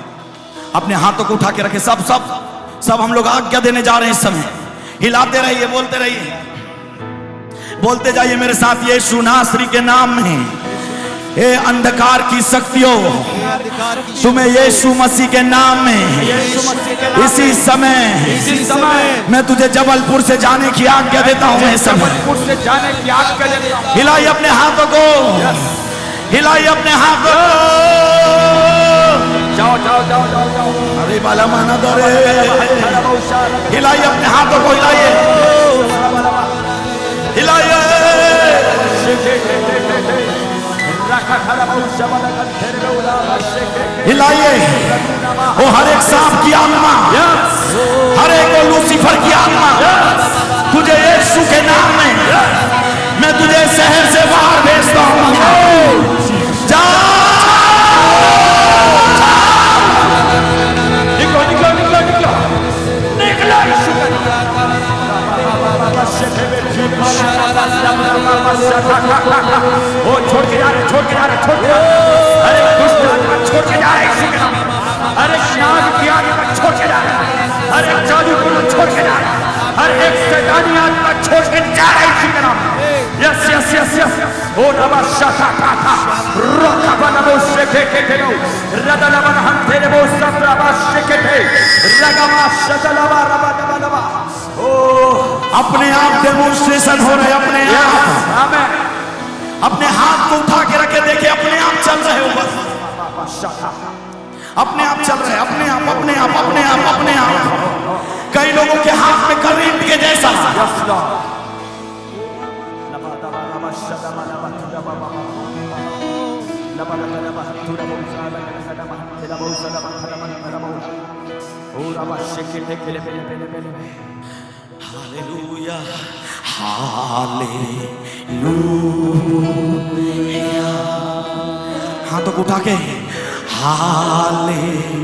अपने हाथों को उठा के रखे, सब हम लोग आज्ञा देने जा रहे हैं इस समय। हिलाते रहिए, बोलते रहिए, बोलते जाइए मेरे साथ, यीशु नासरी के नाम में ये अंधकार की शक्तियों, तुम्हें यीशु मसीह के नाम में इसी समय मैं तुझे जबलपुर से जाने की आज्ञा देता हूं। मैं जबलपुर से जाने की आज्ञा देता हूं। हिलाइए अपने हाथों को, हिलाइए अपने हाथों को, जाओ। अरे बाला माना दरे, हिलाइए अपने हाथों को, हिलाइए। हिलाइए वो हर एक सांप की आत्मा, हर एक लूसीफर की आत्मा, तुझे यीशु के नाम में मैं तुझे शहर से बाहर भेजता हूं। जा वो छोड़ के जा रहे, अरे दुष्ट आत्मा छोड़ के जा रहे, अरे नाग की आत्मा छोड़ के जा रहे, अरे जादू को छोड़ के जा रहे, हर एक शैतानी आत्मा छोड़ के जा रहे इसी के नाम। यस ओ रबा शाखा था रोका बनबो शेके के नो रदलबन हम तेरे वो सत्रबा शेके थे रगमा शतलबा रबा। ओ अपने आप डेमोन्स्ट्रेशन हो रहे, अपने आप। आमेन। अपने हाथ को उठा के रखे, देखिए अपने आप चल रहे हो, बस अपने आप चल रहे, अपने आप। कई लोगों के हाथ में करंट के जैसा, हालेलुया हालेलुया। हाथों को उठा के हालेलुया।